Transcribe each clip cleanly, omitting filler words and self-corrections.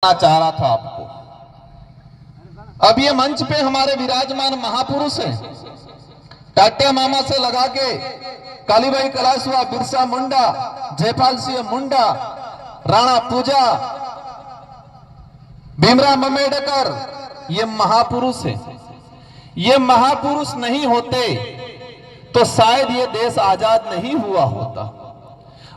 चाह रहा था आपको। अब ये मंच पे हमारे विराजमान महापुरुष हैं, टाट्या मामा से लगा के कालीबाई कलासवा, बिरसा मुंडा, जयपाल सिंह मुंडा, राणा पूजा, भीमराव अम्बेडकर, ये महापुरुष हैं। ये महापुरुष नहीं होते तो शायद ये देश आजाद नहीं हुआ होता,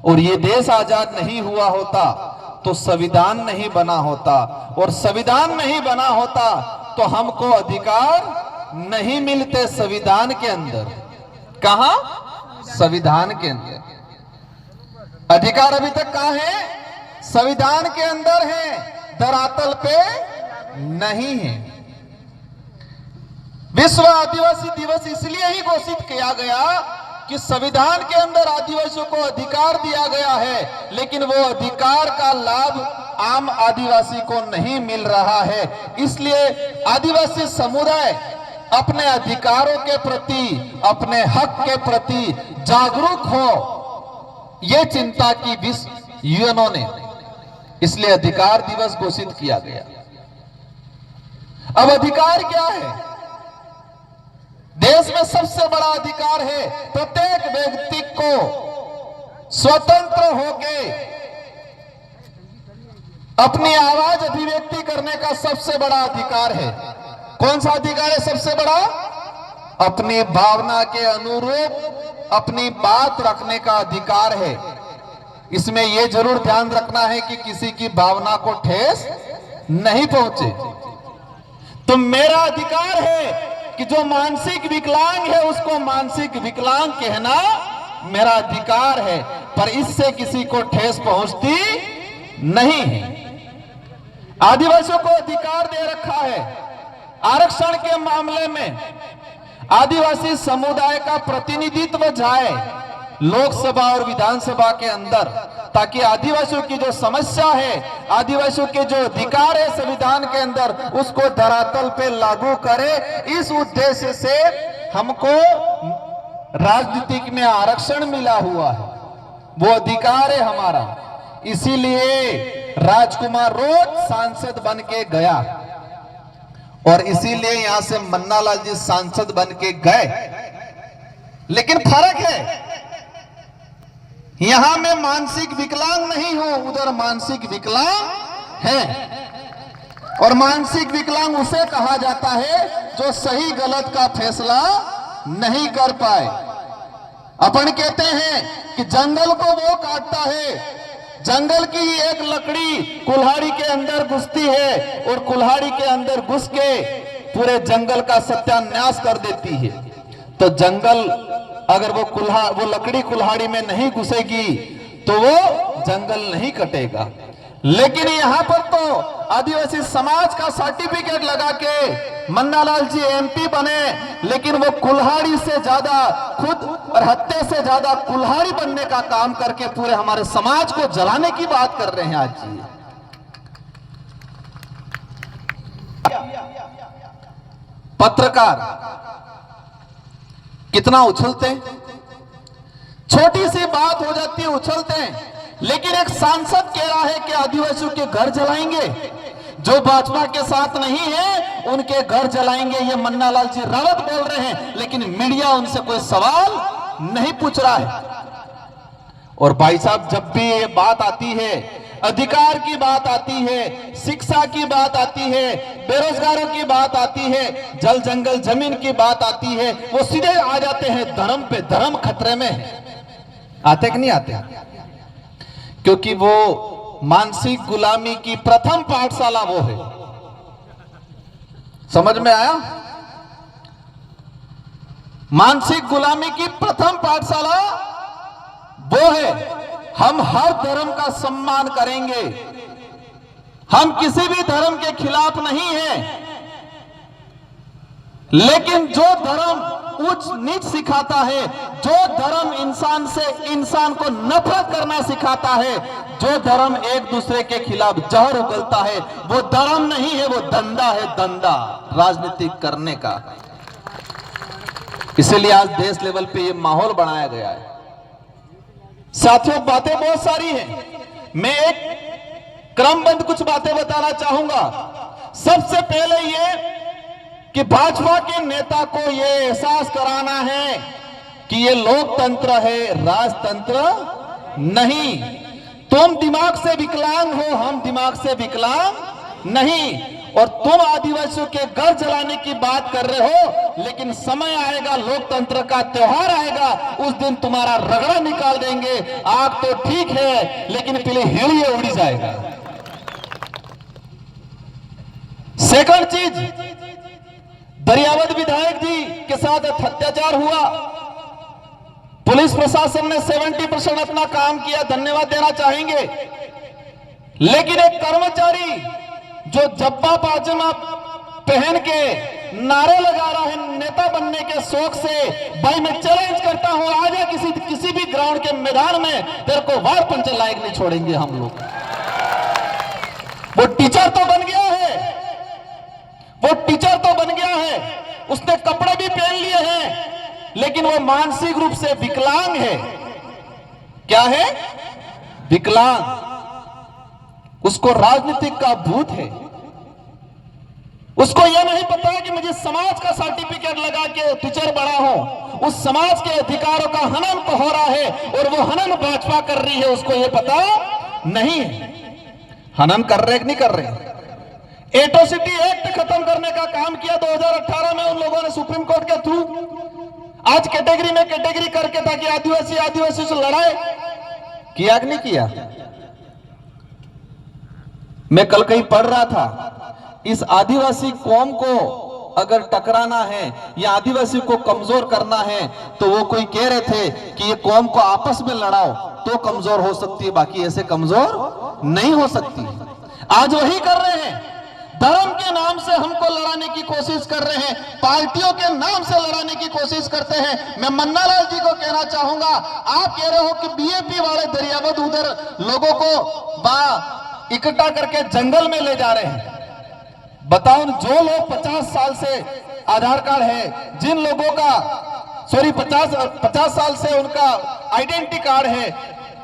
और ये देश आजाद नहीं हुआ होता तो संविधान नहीं बना होता, और संविधान नहीं बना होता तो हमको अधिकार नहीं मिलते संविधान के अंदर। कहां? संविधान के अंदर अधिकार अभी तक कहां है? संविधान के अंदर है, धरातल पे नहीं है। विश्व आदिवासी दिवस इसलिए ही घोषित किया गया कि संविधान के अंदर आदिवासियों को अधिकार दिया गया है, लेकिन वो अधिकार का लाभ आम आदिवासी को नहीं मिल रहा है। इसलिए आदिवासी समुदाय अपने अधिकारों के प्रति, अपने हक के प्रति जागरूक हो, ये चिंता की विश्व यूएनओ ने, इसलिए अधिकार दिवस घोषित किया गया। अब अधिकार क्या है? देश में सबसे बड़ा अधिकार है प्रत्येक व्यक्ति को स्वतंत्र होके अपनी आवाज अभिव्यक्ति करने का सबसे बड़ा अधिकार है। कौन सा अधिकार है सबसे बड़ा? अपनी भावना के अनुरूप अपनी बात रखने का अधिकार है। इसमें यह जरूर ध्यान रखना है कि किसी की भावना को ठेस नहीं पहुंचे। तो मेरा अधिकार है कि जो मानसिक विकलांग है उसको मानसिक विकलांग कहना मेरा अधिकार है, पर इससे किसी को ठेस पहुंचती नहीं है। आदिवासियों को अधिकार दे रखा है। आरक्षण के मामले में आदिवासी समुदाय का प्रतिनिधित्व जाए लोकसभा और विधानसभा के अंदर, ताकि आदिवासियों की जो समस्या है, आदिवासियों के जो अधिकार है संविधान के अंदर, उसको धरातल पे लागू करे। इस उद्देश्य से हमको राजनीतिक में आरक्षण मिला हुआ है, वो अधिकार है हमारा। इसीलिए राजकुमार रोज सांसद बन के गया, और इसीलिए यहां से मन्नालाल जी सांसद बन के गए। लेकिन फर्क है, यहां मैं मानसिक विकलांग नहीं हूं, उधर मानसिक विकलांग है। और मानसिक विकलांग उसे कहा जाता है जो सही गलत का फैसला नहीं कर पाए। अपन कहते हैं कि जंगल को वो काटता है, जंगल की ही एक लकड़ी कुल्हाड़ी के अंदर घुसती है और कुल्हाड़ी के अंदर घुस के पूरे जंगल का सत्यानाश कर देती है। तो जंगल अगर वो लकड़ी कुल्हाड़ी में नहीं घुसेगी तो वो जंगल नहीं कटेगा। लेकिन यहां पर तो आदिवासी समाज का सर्टिफिकेट लगा के मन्नालाल जी एमपी बने, लेकिन वो कुल्हाड़ी से ज्यादा खुद और हत्या से ज्यादा कुल्हाड़ी बनने का काम करके पूरे हमारे समाज को जलाने की बात कर रहे हैं आज जी। पत्रकार कितना उछलते हैं, छोटी सी बात हो जाती है उछलते हैं। लेकिन एक सांसद कह रहा है कि आदिवासियों के घर जलाएंगे, जो भाजपा के साथ नहीं है उनके घर जलाएंगे, ये मन्नालाल जी रावत बोल रहे हैं, लेकिन मीडिया उनसे कोई सवाल नहीं पूछ रहा है। और भाई साहब, जब भी ये बात आती है, अधिकार की बात आती है, शिक्षा की बात आती है, बेरोजगारों की बात आती है, जल जंगल जमीन की बात आती है, वो सीधे आ जाते हैं धर्म पे। धर्म खतरे में है। आते कि नहीं आते? क्योंकि वो मानसिक गुलामी की प्रथम पाठशाला वो है। समझ में आया? मानसिक गुलामी की प्रथम पाठशाला वो है। हम हर धर्म का सम्मान करेंगे, हम किसी भी धर्म के खिलाफ नहीं हैं, लेकिन जो धर्म उच्च नीच सिखाता है, जो धर्म इंसान को नफरत करना सिखाता है, जो धर्म एक दूसरे के खिलाफ जहर उगलता है, वो धर्म नहीं है, वो धंधा है, धंधा राजनीतिक करने का। इसलिए आज देश लेवल पे ये माहौल बनाया गया है। साथियों, बातें बहुत सारी हैं। मैं एक क्रमबद्ध कुछ बातें बताना चाहूंगा। सबसे पहले ये कि भाजपा के नेता को ये एहसास कराना है कि ये लोकतंत्र है, राजतंत्र नहीं। तुम दिमाग से विकलांग हो, हम दिमाग से विकलांग नहीं। और तुम आदिवासियों के घर जलाने की बात कर रहे हो, लेकिन समय आएगा, लोकतंत्र का त्योहार आएगा, उस दिन तुम्हारा रगड़ा निकाल देंगे। आग तो ठीक है, लेकिन पहले हेड़िए उड़ी जाएगा। सेकंड चीज, दरियावद विधायक जी के साथ अत्याचार हुआ, पुलिस प्रशासन ने 70% अपना काम किया, धन्यवाद देना चाहेंगे। लेकिन एक कर्मचारी जो जब्बा पायजामा पहन के नारे लगा रहा है नेता बनने के शौक से, भाई मैं चैलेंज करता हूं, आजा किसी भी ग्राउंड के मैदान में, तेरे को वार पंचर लायक नहीं छोड़ेंगे हम लोग। वो टीचर तो बन गया है, वो टीचर तो बन गया है, उसने कपड़े भी पहन लिए हैं, लेकिन वो मानसिक रूप से विकलांग है। क्या है? विकलांग। उसको राजनीतिक का भूत है। उसको यह नहीं पता कि मुझे समाज का सर्टिफिकेट लगा के टीचर बड़ा हूं। उस समाज के अधिकारों का हनन तो हो रहा है, और वो हनन भाजपा कर रही है, उसको यह पता नहीं है। हनन कर रहे कि नहीं कर रहे? एट्रोसिटी एक्ट खत्म करने का काम किया 2018 में उन लोगों ने सुप्रीम कोर्ट के थ्रू। आज कैटेगरी में कैटेगरी करके ताकि आदिवासी से लड़ाए, किया कि नहीं किया? मैं कल कहीं पढ़ रहा था, इस आदिवासी कौम को अगर टकराना है या आदिवासी को कमजोर करना है, तो वो कोई कह रहे थे कि ये कौम को आपस में लड़ाओ तो कमजोर हो सकती है, बाकी ऐसे कमजोर नहीं हो सकती। आज वही कर रहे हैं, धर्म के नाम से हमको लड़ाने की कोशिश कर रहे हैं, पार्टियों के नाम से लड़ाने की कोशिश करते हैं। मैं मन्नालाल जी को कहना चाहूंगा, आप कह रहे हो कि बीएपी वाले दरियावद उधर लोगों को इकट्ठा करके जंगल में ले जा रहे हैं। बताओ, जो लोग 50 साल से आधार कार्ड है, जिन लोगों का 50 साल से उनका आइडेंटिटी कार्ड है,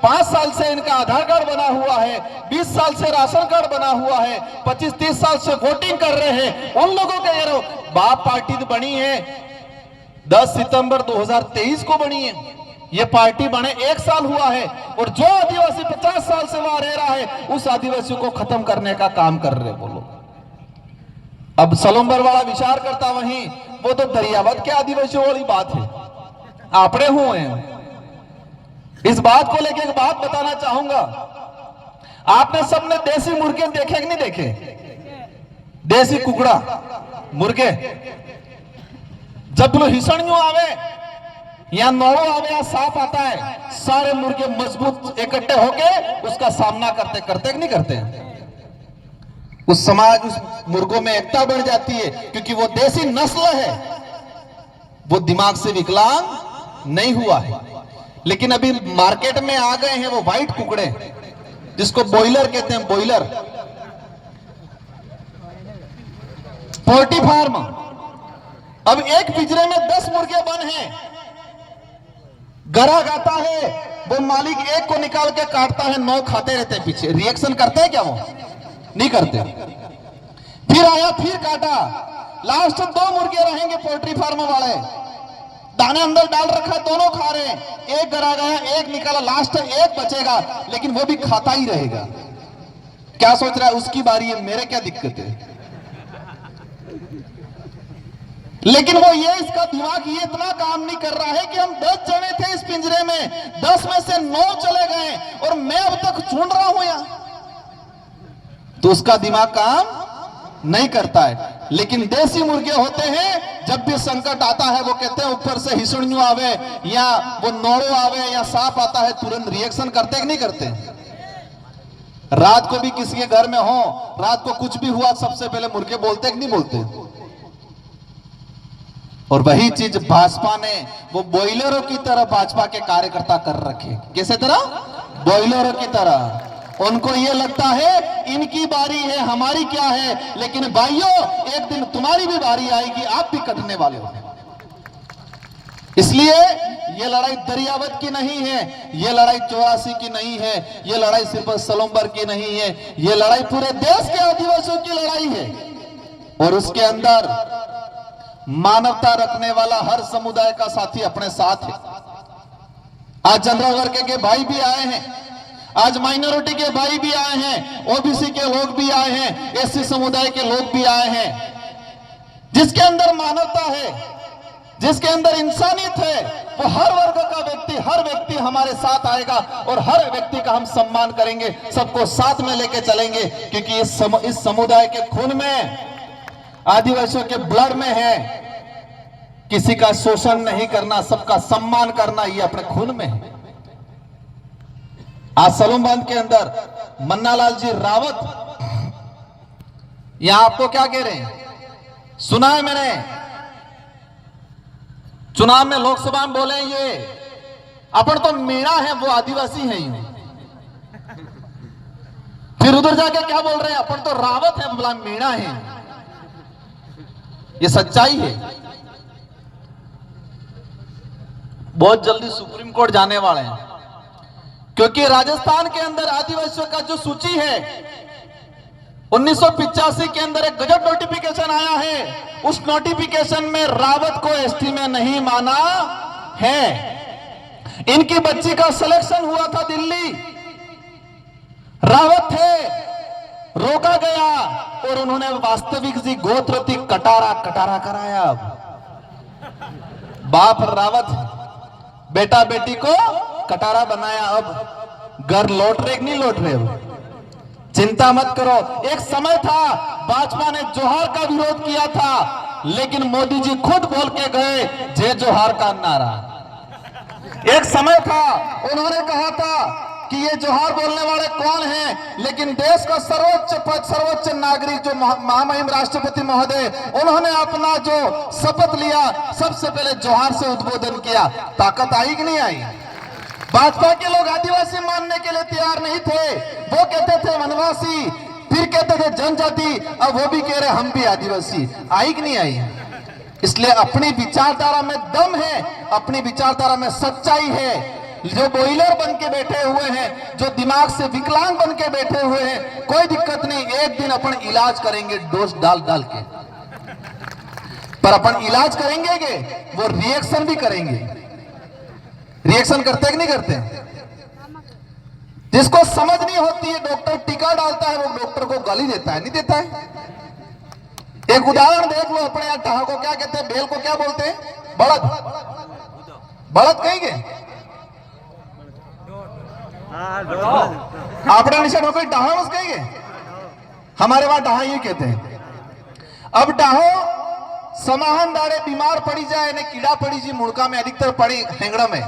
5 साल से इनका आधार कार्ड बना हुआ है, 20 साल से राशन कार्ड बना हुआ है, 25-30 साल से वोटिंग कर रहे हैं, उन लोगों के यारो बाप पार्टी तो बनी है 10 सितंबर 2023 को बनी है। ये पार्टी बने 1 साल हुआ है, और जो आदिवासी 50 साल से वहां रह रहा है, उस आदिवासी को खत्म करने का काम कर रहे। बोलो, अब सलोम्बर वाला विचार करता वहीं, वो तो दरियावद के आदिवासियों वाली बात है, आपड़े हुए हैं। इस बात को लेकर एक बात बताना चाहूंगा, आपने सबने देसी मुर्गे देखे कि नहीं देखे? देसी कुकड़ा मुर्गे, जब लो हिसणियों आवे या नौड़ो आवे या सांप आता है, सारे मुर्गे मजबूत इकट्ठे होके उसका सामना करते करते नहीं करते? उस समाज, उस मुर्गों में एकता बढ़ जाती है, क्योंकि वो देसी नस्ल है, वो दिमाग से विकलांग नहीं हुआ है। लेकिन अभी मार्केट में आ गए हैं वो व्हाइट कुकड़े, जिसको बॉयलर कहते हैं, बॉयलर। पोल्ट्री फार्म, अब एक पिंजरे में 10 मुर्गे बंद हैं, ग्राहक आता है, वो मालिक एक को निकाल के काटता है, 9 खाते रहते हैं पीछे। रिएक्शन करते हैं क्या? वो नहीं करते। फिर आया, फिर काटा, लास्ट 2 मुर्गे रहेंगे पोल्ट्री फार्म वाले, दाने अंदर डाल रखा है, दोनों खा रहे हैं, एक गरा गया, एक निकाला, लास्ट एक बचेगा, लेकिन वो भी खाता ही रहेगा। क्या सोच रहा है? उसकी बारी है, मेरे क्या दिक्कत है? लेकिन वो ये, इसका दिमाग ये इतना काम नहीं कर रहा है कि हम 10 जने थे इस पिंजरे में, 10 में से 9 चले गए और मैं अब तक ढूंढ रहा हूं यहां, तो उसका दिमाग काम नहीं करता है। लेकिन देसी मुर्गे होते हैं, जब भी संकट आता है वो कहते हैं ऊपर से हिसणियों आवे या वो नौड़ो आवे या सांप आता है, तुरंत रिएक्शन करते कि नहीं करते? रात को भी किसी के घर में हो, रात को कुछ भी हुआ, सबसे पहले मुर्गे बोलते कि नहीं बोलते? और वही चीज भाजपा ने वो बॉयलरों की तरह भाजपा के कार्यकर्ता कर रखे। कैसे तरह? बॉयलरों की तरह। उनको ये लगता है इनकी बारी है, हमारी क्या है, लेकिन भाइयों एक दिन तुम्हारी भी बारी आएगी, आप भी कटने वाले हो। इसलिए ये लड़ाई दरियावत की नहीं है, ये लड़ाई 84 की नहीं है, ये लड़ाई सिर्फ सलोम्बर की नहीं है, ये लड़ाई पूरे देश के आदिवासियों की लड़ाई है। और उसके अंदर मानवता रखने वाला हर समुदाय का साथी अपने साथ है। आज जनरल वर्ग के भाई भी आए हैं, आज माइनॉरिटी के भाई भी आए हैं, ओबीसी के लोग भी आए हैं, एससी समुदाय के लोग भी आए हैं। जिसके अंदर मानवता है, जिसके अंदर इंसानियत है, वो हर वर्ग का व्यक्ति, हर व्यक्ति हमारे साथ आएगा और हर व्यक्ति का हम सम्मान करेंगे, सबको साथ में लेके चलेंगे, क्योंकि इस समुदाय के खून में, आदिवासियों के ब्लड में है किसी का शोषण नहीं करना, सबका सम्मान करना, ये अपने खून में है। आज सलोम बांध के अंदर मन्नालाल जी रावत यहां आपको क्या कह रहे हैं, सुना है मैंने, चुनाव में लोकसभा में बोले ये अपन तो मीणा है, वो आदिवासी है ही। फिर उधर जाके क्या बोल रहे हैं, अपन तो रावत है, बोला मीणा है। ये सच्चाई है। बहुत जल्दी सुप्रीम कोर्ट जाने वाले हैं, क्योंकि राजस्थान के अंदर आदिवासियों का जो सूची है 1985 के अंदर एक गजट नोटिफिकेशन आया है, उस नोटिफिकेशन में रावत को एसटी में नहीं माना है। इनकी बच्ची का सिलेक्शन हुआ था दिल्ली, रावत थे, रोका गया और उन्होंने वास्तविक जी गोत्रती कटारा कराया। बाप रावत, बेटा बेटी को कटारा बनाया। अब घर लौट रहे नहीं लौट रहे, चिंता मत करो। एक समय था भाजपा ने जोहार का विरोध किया था, लेकिन मोदी जी खुद बोल के गए जय जोहार का नारा। एक समय था उन्होंने कहा था कि ये जोहार बोलने वाले कौन हैं, लेकिन देश का सर्वोच्च पद, सर्वोच्च नागरिक जो महामहिम राष्ट्रपति महोदय, उन्होंने अपना जो शपथ लिया सबसे पहले जोहार से उद्बोधन किया। ताकत आई कि नहीं आई? भाजपा के लोग आदिवासी मानने के लिए तैयार नहीं थे, वो कहते थे वनवासी, फिर कहते थे जनजाति, अब वो भी कह रहे हम भी आदिवासी। आई कि नहीं आई? इसलिए अपनी विचारधारा में दम है, अपनी विचारधारा में सच्चाई है। जो बॉयलर बन के बैठे हुए हैं, जो दिमाग से विकलांग बन के बैठे हुए हैं, कोई दिक्कत नहीं, एक दिन अपन इलाज करेंगे डोज डाल डाल के, पर अपन इलाज करेंगे वो रिएक्शन भी करेंगे। रिएक्शन करते कि नहीं करते? जिसको समझ नहीं होती है, डॉक्टर टीका डालता है, वो डॉक्टर को गाली देता है, नहीं देता है? एक उदाहरण देख लो अपने यहाँ, टाहा को क्या कहते हैं, बेल को क्या बोलते हैं? बड़द। बड़द कहेंगे आपने निशान हो, कोई डाहा उस कहेंगे, हमारे वहां डाहा ये कहते हैं। अब डाहो समाहन दाड़े बीमार पड़ी जाए ने कीड़ा पड़ी जी मुड़का में, अधिकतर पड़ी हेंगड़ा में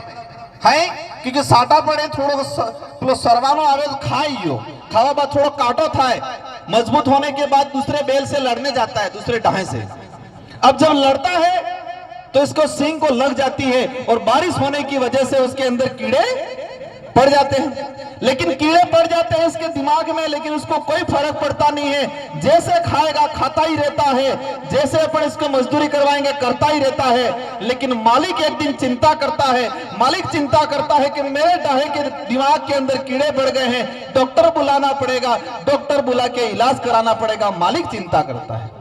है, क्योंकि साटा पड़े थोड़ो सरवानो आवे तो खाइयो, खावा बाद थोड़ा काटो थाए, मजबूत होने के बाद दूसरे बेल से लड़ने जाता है, दूसरे डाहे से। अब जब लड़ता है तो इसको सींग को लग जाती है और बारिश होने की वजह से उसके अंदर कीड़े पड़ जाते हैं। लेकिन कीड़े पड़ जाते हैं इसके दिमाग में, लेकिन उसको कोई फर्क पड़ता नहीं है, जैसे खाएगा खाता ही रहता है, जैसे अपन इसको मजदूरी करवाएंगे करता ही रहता है। लेकिन मालिक एक दिन चिंता करता है, मालिक चिंता करता है कि मेरे डाहे के दिमाग के अंदर कीड़े बढ़ गए हैं, डॉक्टर बुलाना पड़ेगा, डॉक्टर बुला के इलाज कराना पड़ेगा। मालिक चिंता करता है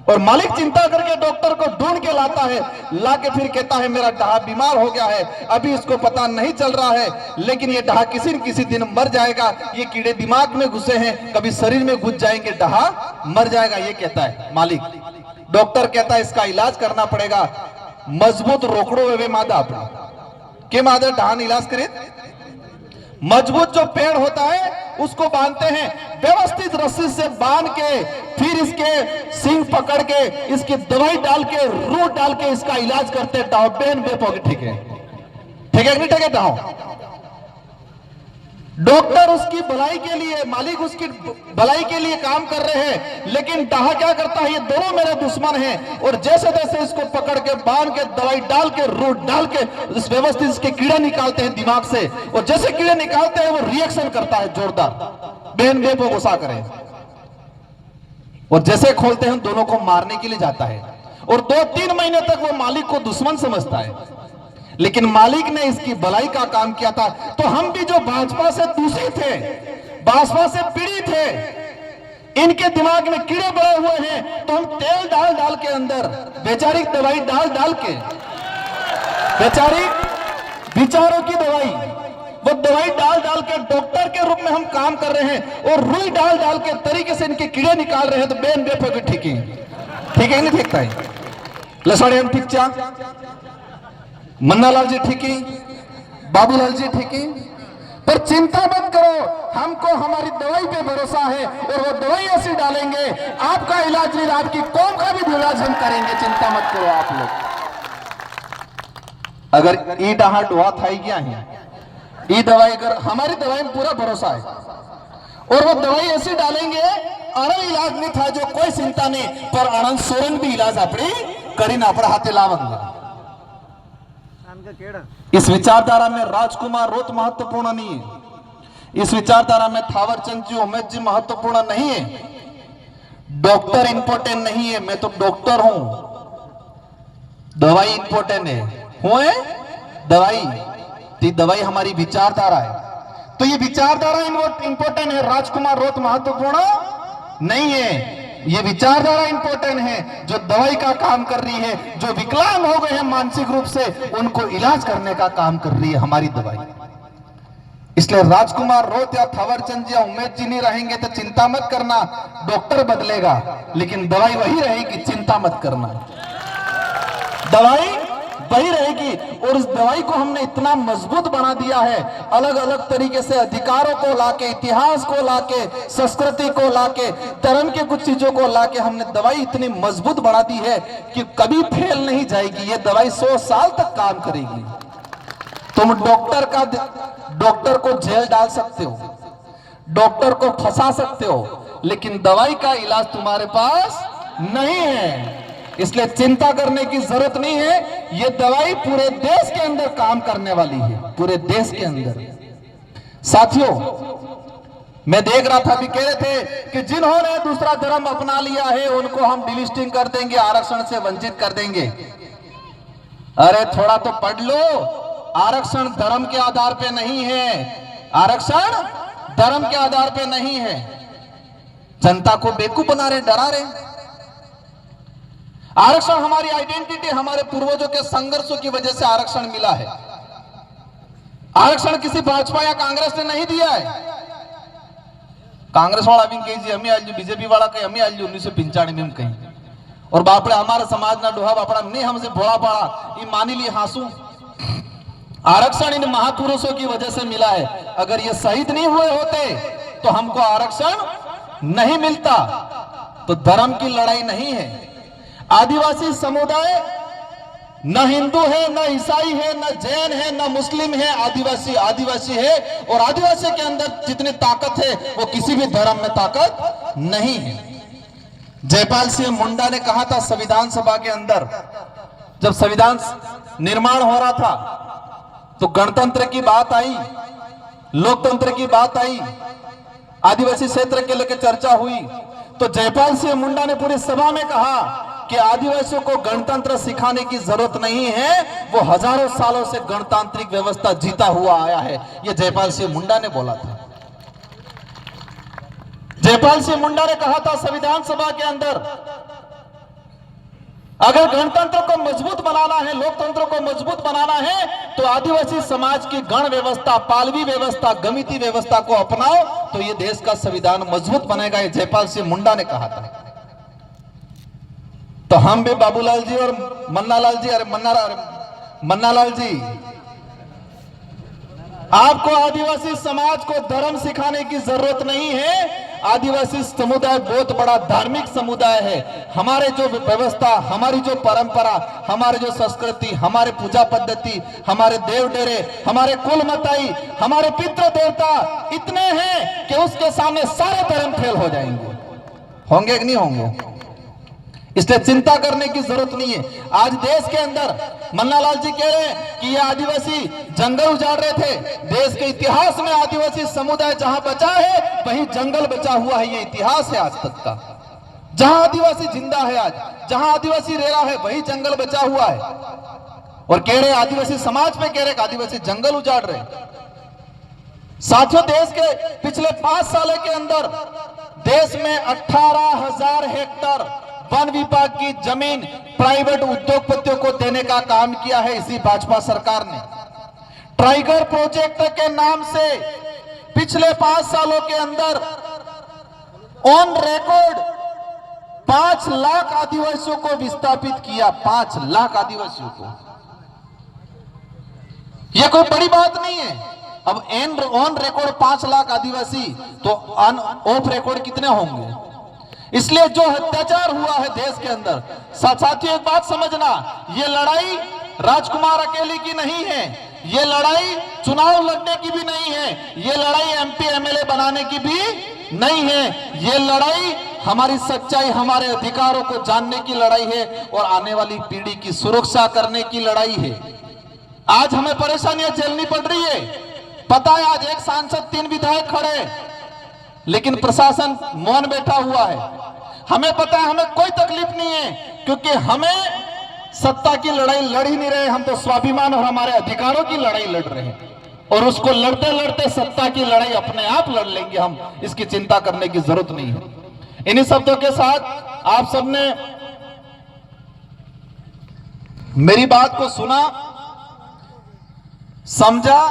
और मालिक चिंता करके डॉक्टर को ढूंढ के लाता है, लाके फिर कहता है मेरा डाहा बीमार हो गया है, अभी इसको पता नहीं चल रहा है, लेकिन ये डाहा किसी न किसी दिन मर जाएगा, ये कीड़े दिमाग में घुसे हैं, कभी शरीर में घुस जाएंगे, डाहा मर जाएगा, ये कहता है मालिक। डॉक्टर कहता है इसका इलाज करना पड़ेगा, मजबूत रोकड़ो वे मादा अपना के मादा डाहन इलाज करे। मजबूत जो पेड़ होता है उसको बांधते हैं, व्यवस्थित रस्सी से बांध के फिर इसके सींग पकड़ के इसकी दवाई डाल के रूट डाल के इसका इलाज करते हैं। डाहो बेन बेपोगे, ठीक है कि नहीं? ठीक है डाहो। डॉक्टर उसकी भलाई के लिए, मालिक उसकी भलाई के लिए काम कर रहे हैं, लेकिन डाहा क्या करता है, ये दोनों मेरे दुश्मन हैं, और जैसे जैसे इसको पकड़ के बांध के दवाई डाल के रूट डाल के इस व्यवस्थित इसके कीड़े निकालते हैं दिमाग से, और जैसे कीड़े निकालते हैं वो रिएक्शन करता है जोरदार, बहन बेपो गुस्सा करे, और जैसे खोलते हैं दोनों को मारने के लिए जाता है, और 2-3 महीने तक वो मालिक को दुश्मन समझता है। लेकिन मालिक ने इसकी भलाई का काम किया था। तो हम भी जो भाजपा से दूषित थे, भाजपा से पीड़ित थे, इनके दिमाग में कीड़े पड़े हुए हैं, तो हम तेल डाल डाल के अंदर वैचारिक दवाई डाल डाल के, वैचारिक विचारों की दवाई, वो दवाई डाल डाल के डॉक्टर के रूप में हम काम कर रहे हैं और रुई डाल डाल के तरीके से इनके कीड़े निकाल रहे हैं। तो बेन बेफो की ठीक है नहीं ठीक है लसड़े हम ठीक चा मन्नालाल जी ठीक है, बाबूलाल जी ठीक है, पर चिंता मत करो, हमको हमारी दवाई पे भरोसा है और वो दवाई ऐसी डालेंगे आपका इलाज नहीं, आपकी कौम का भी इलाज हम करेंगे, चिंता मत करो आप लोग। अगर ई डहा डुआ था क्या है, ई दवाई अगर हमारी दवाई में पूरा भरोसा है और वो दवाई ऐसी डालेंगे, अणन इलाज नहीं था जो कोई चिंता नहीं, पर अणन सोरन भी इलाज अपनी करीन अपने हाथे लावंगे। इस विचारधारा में राजकुमार रोत महत्वपूर्ण नहीं है, इस विचारधारा में थावरचंद जी उमेश जी महत्वपूर्ण नहीं है, डॉक्टर इंपॉर्टेंट नहीं है, मैं तो डॉक्टर हूं, दवाई इंपॉर्टेंट है, हुए दवाई, तो दवाई हमारी विचारधारा है, तो ये विचारधारा इंपॉर्टेंट है, राजकुमार रोत महत्वपूर्ण नहीं है, ये विचारधारा इंपॉर्टेंट है जो दवाई का काम कर रही है, जो विकलांग हो गए हैं मानसिक रूप से उनको इलाज करने का काम कर रही है हमारी दवाई। इसलिए राजकुमार रोत या थावरचंद या उमेश जी नहीं रहेंगे तो चिंता मत करना, डॉक्टर बदलेगा लेकिन दवाई वही रहेगी, चिंता मत करना, दवाई वही रहेगी। और उस दवाई को हमने इतना मजबूत बना दिया है, अलग अलग तरीके से अधिकारों को लाके, इतिहास को लाके, संस्कृति को लाके, धर्म के कुछ चीजों को लाके हमने दवाई इतनी मजबूत बना दी है कि कभी फेल नहीं जाएगी, ये दवाई 100 साल तक काम करेगी। तुम डॉक्टर को जेल डाल सकते हो, डॉक्टर को फंसा सकते हो, लेकिन दवाई का इलाज तुम्हारे पास नहीं है, इसलिए चिंता करने की जरूरत नहीं है। ये दवाई पूरे देश के अंदर काम करने वाली है, पूरे देश के अंदर। साथियों, मैं देख रहा था, अभी कह रहे थे कि जिन्होंने दूसरा धर्म अपना लिया है उनको हम डिलिस्टिंग कर देंगे, आरक्षण से वंचित कर देंगे। अरे थोड़ा तो पढ़ लो, आरक्षण धर्म के आधार पे नहीं है, आरक्षण धर्म के आधार पे नहीं है। जनता को बेवकूफ बना रहे, डरा रहे। आरक्षण हमारी आइडेंटिटी, हमारे पूर्वजों के संघर्षों की वजह से आरक्षण मिला है। आरक्षण किसी भाजपा या कांग्रेस ने नहीं दिया है। कांग्रेस वाला भी कही हमें आज, बीजेपी वाला कहीं हमें आज 1995 में कहीं, और बापड़े हमारे समाज ना डोहा बापड़ा नहीं हमसे भोला पड़ा, ये मानी ली हासू। आरक्षण इन महापुरुषों की वजह से मिला है, अगर ये शहीद नहीं हुए होते तो हमको आरक्षण नहीं मिलता। तो धर्म की लड़ाई नहीं है। आदिवासी समुदाय न हिंदू है, न ईसाई है, न जैन है, न मुस्लिम है, आदिवासी आदिवासी है। और आदिवासी के अंदर जितनी ताकत है वो किसी भी धर्म में ताकत नहीं है। जयपाल सिंह मुंडा ने कहा था संविधान सभा के अंदर, जब संविधान निर्माण हो रहा था तो गणतंत्र की बात आई, लोकतंत्र की बात आई, आदिवासी क्षेत्र के लेकर चर्चा हुई, तो जयपाल सिंह मुंडा ने पूरी सभा में कहा कि आदिवासियों को गणतंत्र सिखाने की जरूरत नहीं है, वो हजारों सालों से गणतांत्रिक व्यवस्था जीता हुआ आया है। यह जयपाल सिंह मुंडा ने बोला था। जयपाल सिंह मुंडा ने कहा था संविधान सभा के अंदर, अगर गणतंत्र को मजबूत बनाना है, लोकतंत्र को मजबूत बनाना है, तो आदिवासी समाज की गण व्यवस्था, पालवी व्यवस्था, गमिति व्यवस्था को अपनाओ तो ये देश का संविधान मजबूत बनेगा। ये जयपाल सिंह मुंडा ने कहा था। तो हम भी बाबूलाल जी और मन्नालाल जी, अरे मन्नालाल जी, आपको आदिवासी समाज को धर्म सिखाने की जरूरत नहीं है। आदिवासी समुदाय बहुत बड़ा धार्मिक समुदाय है। हमारे जो व्यवस्था, हमारी जो परंपरा, हमारे जो संस्कृति, हमारे पूजा पद्धति, हमारे देव डेरे, हमारे कुल मताई, हमारे पितृ देवता इतने हैं कि उसके सामने सारे धर्म फेल हो जाएंगे। होंगे कि नहीं होंगे? इसलिए चिंता करने की जरूरत नहीं है। आज देश के अंदर मन्नालाल जी कह रहे हैं कि ये आदिवासी जंगल उजाड़ रहे थे। देश के इतिहास में आदिवासी समुदाय जहां बचा है वहीं जंगल बचा हुआ है, ये इतिहास है आज तक का। जहां आदिवासी जिंदा है, आज जहां आदिवासी रह रहा है वही जंगल बचा हुआ है। और कह रहे आदिवासी समाज पे कह रहे आदिवासी जंगल उजाड़ रहे। साथियों, देश के पिछले 5 साल के अंदर देश में 18,000 हेक्टेयर वन विभाग की जमीन प्राइवेट उद्योगपतियों को देने का काम किया है इसी भाजपा सरकार ने। टाइगर प्रोजेक्ट के नाम से पिछले 5 सालों के अंदर ऑन रिकॉर्ड 5 लाख आदिवासियों को विस्थापित किया। 5 लाख आदिवासियों को। यह कोई बड़ी बात नहीं है। अब ऑन रिकॉर्ड 5 लाख आदिवासी, तो ऑफ रिकॉर्ड कितने होंगे? इसलिए जो अत्याचार हुआ है देश के अंदर, साथियों एक बात समझना, ये लड़ाई राजकुमार अकेले की नहीं है, ये लड़ाई चुनाव लड़ने की भी नहीं है, ये लड़ाई एमपी एमएलए बनाने की भी नहीं है, ये लड़ाई हमारी सच्चाई, हमारे अधिकारों को जानने की लड़ाई है और आने वाली पीढ़ी की सुरक्षा करने की लड़ाई है। आज हमें परेशानियां झेलनी पड़ रही है। पता है आज एक सांसद 3 विधायक खड़े, लेकिन प्रशासन मौन बैठा हुआ है। हमें पता है हमें कोई तकलीफ नहीं है, क्योंकि हमें सत्ता की लड़ाई लड़ ही नहीं रहे, हम तो स्वाभिमान और हमारे अधिकारों की लड़ाई लड़ रहे हैं। और उसको लड़ते लड़ते सत्ता की लड़ाई अपने आप लड़ लेंगे हम, इसकी चिंता करने की जरूरत नहीं है। इन्हीं शब्दों के साथ आप सबने मेरी बात को सुना, समझा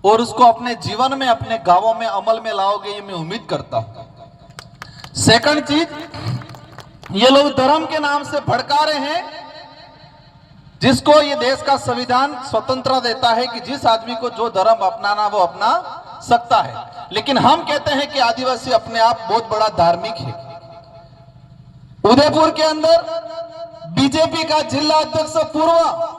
और उसको अपने जीवन में, अपने गांवों में अमल में लाओगे, ये मैं उम्मीद करता हूं। सेकंड चीज, ये लोग धर्म के नाम से भड़का रहे हैं, जिसको ये देश का संविधान स्वतंत्रता देता है कि जिस आदमी को जो धर्म अपनाना वो अपना सकता है। लेकिन हम कहते हैं कि आदिवासी अपने आप बहुत बड़ा धार्मिक है। उदयपुर के अंदर बीजेपी का जिला अध्यक्ष पूर्व